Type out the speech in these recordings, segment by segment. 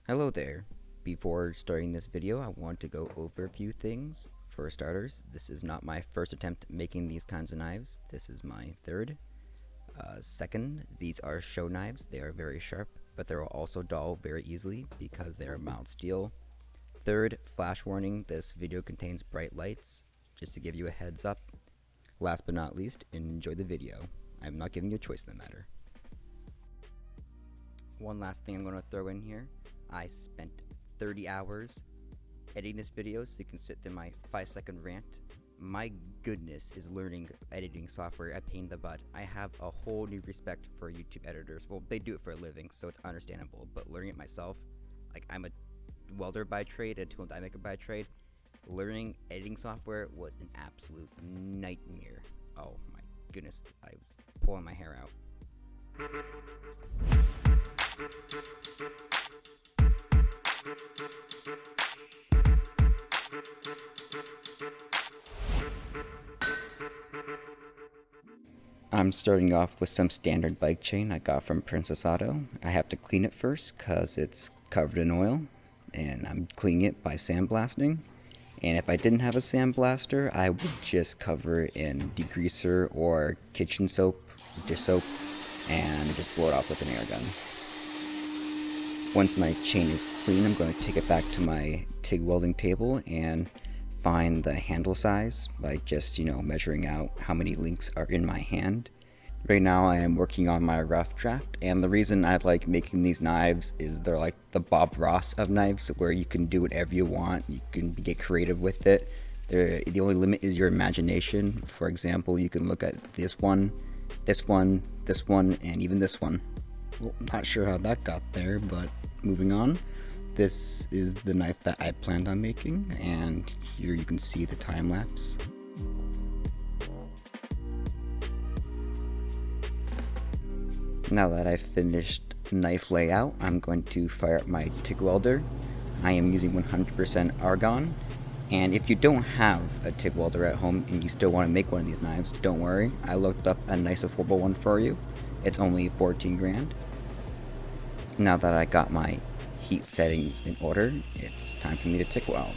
Hello there. Before starting this video, I want to go over a few things. For starters, this is not my first attempt making these kinds of knives. This is my third. Second, these are show knives. They are very sharp, but they will also dull very easily because they are mild steel. Third, flash warning, this video contains bright lights, just to give you a heads up. Last but not least, enjoy the video. I'm not giving you a choice in the matter. One last thing I'm going to throw in here. I spent 30 hours editing this video so you can sit through my 5-second rant. My goodness, is learning editing software a pain in the butt. I have a whole new respect for YouTube editors. Well, they do it for a living, so it's understandable, but learning it myself, like I'm a welder by trade, a tool and die maker by trade, learning editing software was an absolute nightmare. Oh my goodness, I was pulling my hair out. I'm starting off with some standard bike chain I got from Princess Auto. I have to clean it first because it's covered in oil, and I'm cleaning it by sandblasting. And if I didn't have a sandblaster, I would just cover it in degreaser or kitchen soap, dish soap, and just blow it off with an air gun. Once my chain is clean, I'm going to take it back to my TIG welding table and find the handle size by just, measuring out how many links are in my hand. Right now I am working on my rough draft, and the reason I like making these knives is they're like the Bob Ross of knives, where you can do whatever you want, you can get creative with it. The only limit is your imagination. For example, you can look at this one, this one, this one, and even this one. Well, not sure how that got there, but moving on. This is the knife that I planned on making, and here you can see the time lapse. Now that I've finished knife layout, I'm going to fire up my TIG welder. I am using 100% argon, and if you don't have a TIG welder at home and you still want to make one of these knives, don't worry. I looked up a nice affordable one for you. It's only 14 grand. Now that I got my heat settings in order, it's time for me to TIG weld.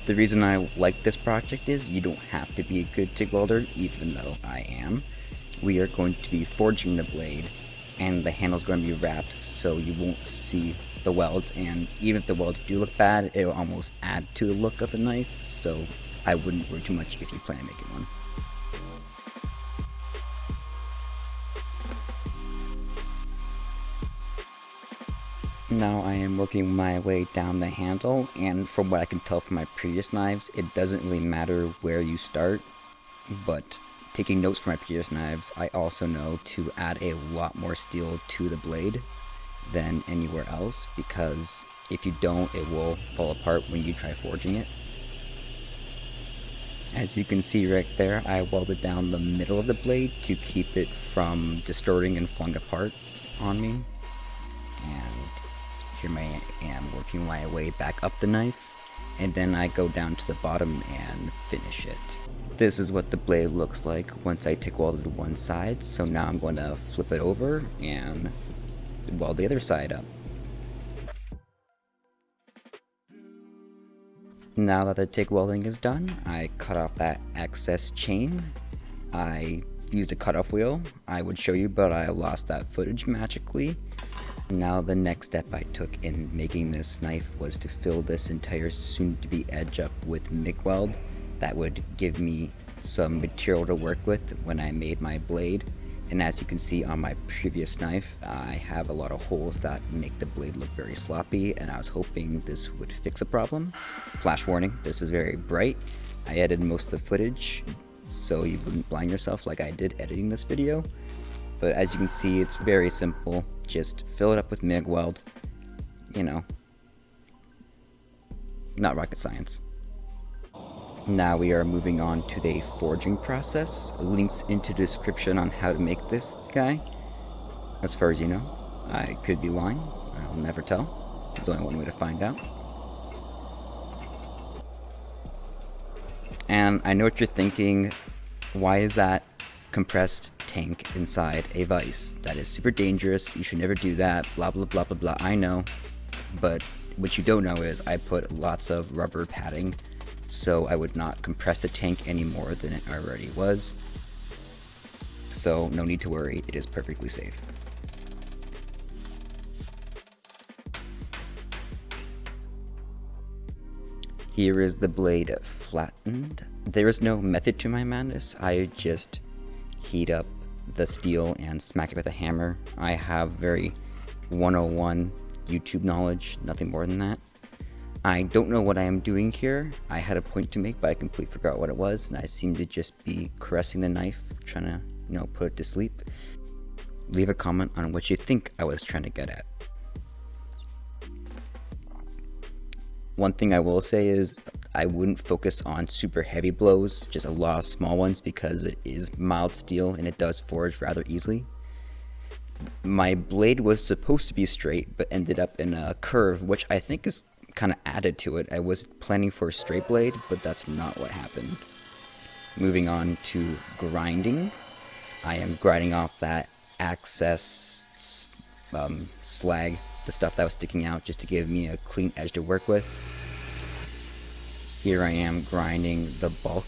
The reason I like this project is you don't have to be a good TIG welder, even though I am. We are going to be forging the blade, and the handle is going to be wrapped so you won't see the welds, and even if the welds do look bad, it will almost add to the look of the knife, so I wouldn't worry too much if you plan on making one. Now I am working my way down the handle, and from what I can tell from my previous knives, it doesn't really matter where you start, but taking notes from my previous knives, I also know to add a lot more steel to the blade than anywhere else, because if you don't, it will fall apart when you try forging it. As you can see right there, I welded down the middle of the blade to keep it from distorting and falling apart on me. And here I am working my way back up the knife, and then I go down to the bottom and finish it. This is what the blade looks like once I TIG welded one side, so now I'm going to flip it over and weld the other side up. Now that the TIG welding is done, I cut off that excess chain. I used a cutoff wheel. I would show you, but I lost that footage magically. Now the next step I took in making this knife was to fill this entire soon-to-be edge up with MIG weld. That would give me some material to work with when I made my blade. And as you can see on my previous knife, I have a lot of holes that make the blade look very sloppy, and I was hoping this would fix a problem. Flash warning, this is very bright. I edited most of the footage so you wouldn't blind yourself like I did editing this video. But as you can see, it's very simple. Just fill it up with MIG weld. Not rocket science. Now we are moving on to the forging process. Links into the description on how to make this guy. As far as you know, I could be lying. I'll never tell. There's only one way to find out. And I know what you're thinking. Why is that compressed tank inside a vise? That is super dangerous. You should never do that. Blah, blah, blah, blah, blah. I know. but what you don't know is I put lots of rubber padding so I would not compress the tank any more than it already was. So no need to worry, it is perfectly safe. Here is the blade flattened. There is no method to my madness. I just heat up the steel and smack it with a hammer. I have very 101 YouTube knowledge, nothing more than that. I don't know what I am doing here. I had a point to make, but I completely forgot what it was, and I seem to just be caressing the knife, trying to, put it to sleep. Leave a comment on what you think I was trying to get at. One thing I will say is I wouldn't focus on super heavy blows, just a lot of small ones, because it is mild steel and it does forge rather easily. My blade was supposed to be straight, but ended up in a curve, which I think is kind of added to it. I was planning for a straight blade, but that's not what happened. Moving on to grinding. I am grinding off that excess slag, the stuff that was sticking out, just to give me a clean edge to work with. Here I am grinding the bulk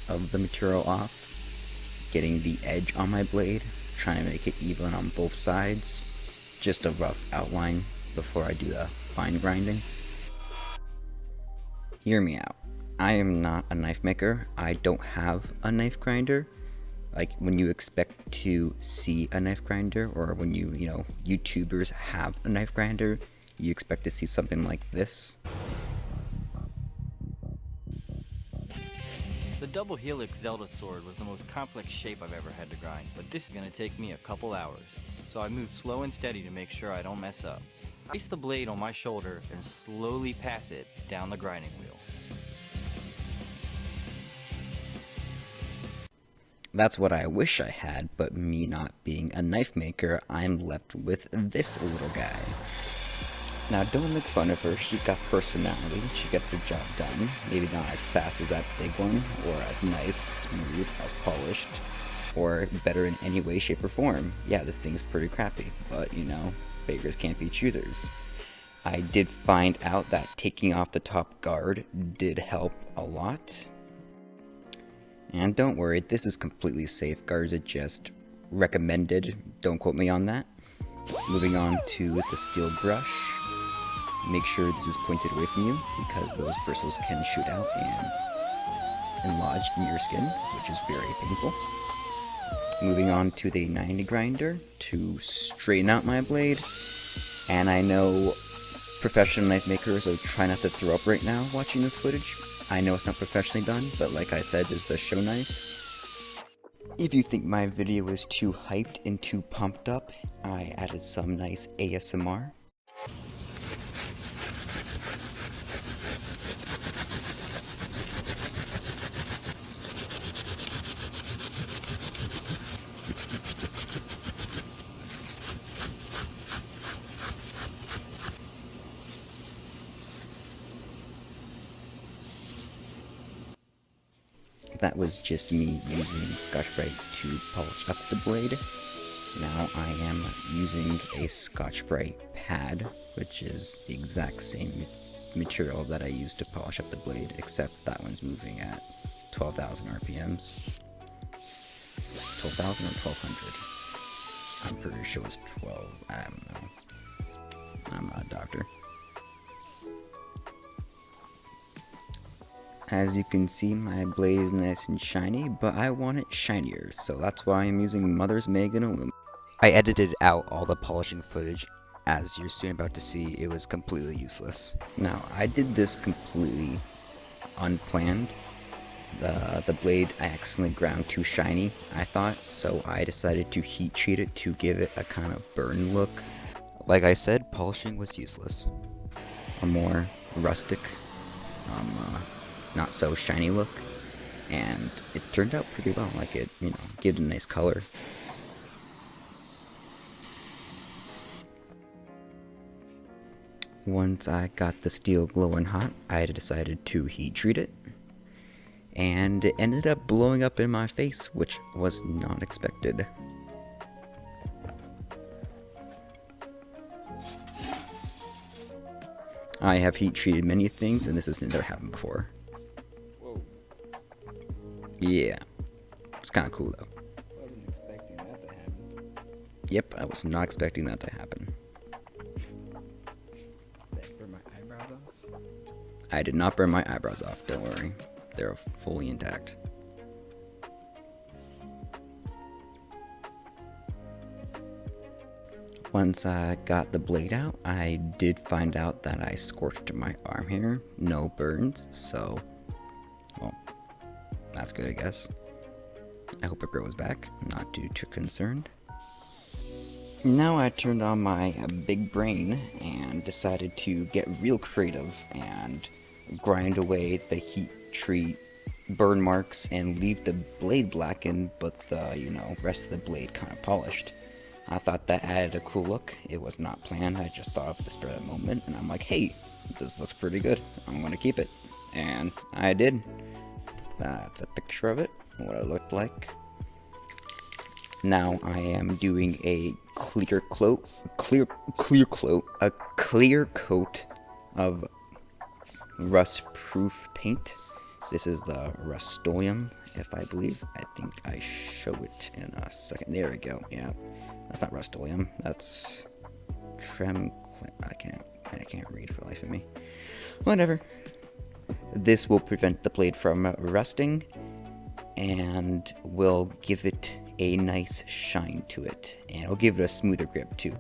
of the material off, getting the edge on my blade, trying to make it even on both sides. Just a rough outline before I do the fine grinding. Hear me out. I am not a knife maker. I don't have a knife grinder. Like when you expect to see a knife grinder, or when YouTubers have a knife grinder, you expect to see something like this. The double helix Zelda sword was the most complex shape I've ever had to grind, but this is going to take me a couple hours, so I move slow and steady to make sure I don't mess up. Place the blade on my shoulder and slowly pass it down the grinding wheel. That's what I wish I had, but me not being a knife maker, I'm left with this little guy. Now don't make fun of her, she's got personality, she gets the job done. Maybe not as fast as that big one, or as nice, smooth, as polished, or better in any way, shape, or form. Yeah, this thing's pretty crappy, but beggars can't be choosers. I did find out that taking off the top guard did help a lot. And don't worry, this is completely safe. Guards are just recommended, don't quote me on that. Moving on to the steel brush. Make sure this is pointed away from you, because those bristles can shoot out and lodge in your skin, which is very painful. Moving on to the 90 grinder to straighten out my blade. And I know professional knife makers are trying not to throw up right now watching this footage. I know it's not professionally done, but like I said, it's a show knife. If you think my video is too hyped and too pumped up, I added some nice ASMR. That was just me using Scotch-Brite to polish up the blade. Now I am using a Scotch-Brite pad, which is the exact same material that I used to polish up the blade, except that one's moving at 12,000 RPMs. 12,000 or 1,200? I'm pretty sure it's 12. I don't know. I'm not a doctor. As you can see, my blade is nice and shiny, but I want it shinier, so that's why I'm using Mother's Meg and aluminum. I edited out all the polishing footage. As you're soon about to see, it was completely useless. Now, I did this completely unplanned. The blade I accidentally ground too shiny, I thought, so I decided to heat treat it to give it a kind of burn look. Like I said, polishing was useless. A more rustic, not so shiny look, and it turned out pretty well. Like it, gave it a nice color. Once I got the steel glowing hot, I decided to heat treat it, and it ended up blowing up in my face, which was not expected. I have heat treated many things, and this has never happened before. Whoa. Yeah. It's kind of cool though. Wasn't expecting that to happen. Yep, I was not expecting that to happen. Did I burn my eyebrows off? I did not burn my eyebrows off, don't worry. They're fully intact. Once I got the blade out, I did find out that I scorched my arm here. No burns, so, well, that's good, I guess. I hope it grows back, not too concerned. Now I turned on my big brain and decided to get real creative and grind away the heat treat burn marks and leave the blade blackened, but the, rest of the blade kind of polished. I thought that added a cool look. It was not planned. I just thought of the spur of the moment, and I'm like, hey, this looks pretty good. I'm gonna keep it. And I did. That's a picture of it, what it looked like. Now I am doing a clear coat of rust-proof paint. This is the Rust-Oleum, if I believe. I think I show it in a second. There we go. Yeah, that's not Rust-Oleum. That's I can't read for the life of me. Whatever. This will prevent the blade from rusting and will give it a nice shine to it, and it'll give it a smoother grip too.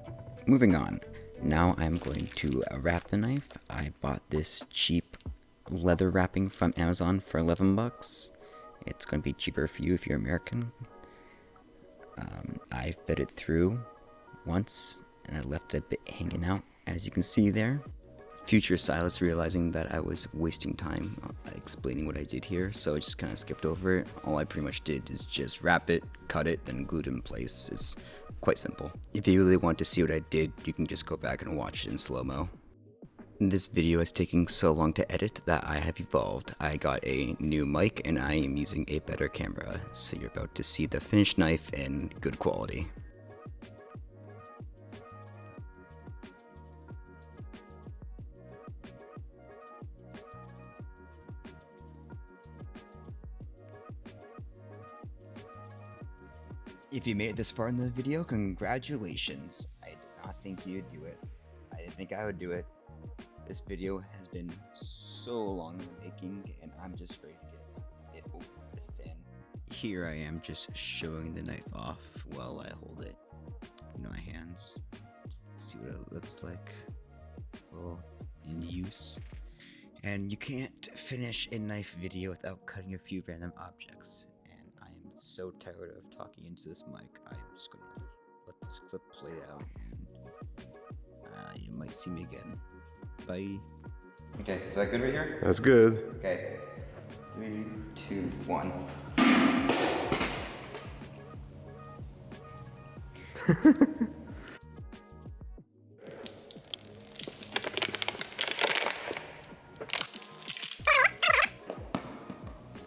Moving on. Now I'm going to wrap the knife. I bought this cheap leather wrapping from Amazon for 11 bucks. It's going to be cheaper for you if you're American. I fed it through once and I left it a bit hanging out, as you can see there. Future Silas realizing that I was wasting time explaining what I did here, so I just kind of skipped over it. All I pretty much did is just wrap it, cut it, then glued it in place. It's quite simple. If you really want to see what I did, you can just go back and watch it in slow-mo. This video is taking so long to edit that I have evolved. I got a new mic and I am using a better camera, so you're about to see the finished knife in good quality. If you made it this far in the video, congratulations. I did not think you'd do it. I didn't think I would do it. This video has been so long in the making, and I'm just ready to get it over with. And here I am just showing the knife off while I hold it in my hands. See what it looks like while in use. And you can't finish a knife video without cutting a few random objects. And I am so tired of talking into this mic. I'm just gonna let this clip play out, and you might see me again. Bye. Okay, is that good right here? That's good. Okay. 3, 2, 1.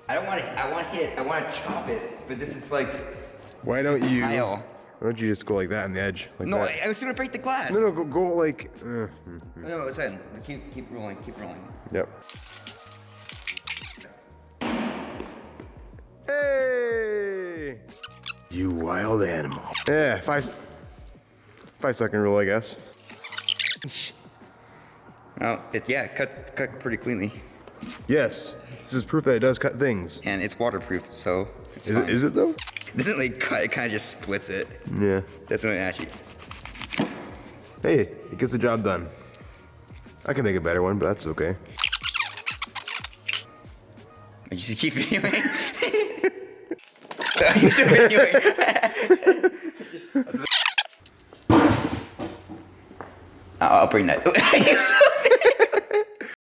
I want to chop it, but this is like. Why don't you? Tile. Why don't you just go like that on the edge? Like No, that? I was gonna break the glass. No, go like. No, listen. Keep rolling. Keep rolling. Yep. Hey! You wild animal. Yeah, 5-second rule, I guess. Oh, cut pretty cleanly, Yes, this is proof that it does cut things. and it's waterproof, so it's Is fine. it though? It doesn't like cut. It kind of just splits it. Yeah. That's what it actually. Hey, it gets the job done. I can make a better one, but that's okay. You just keep videoing. You still videoing. I'll bring that.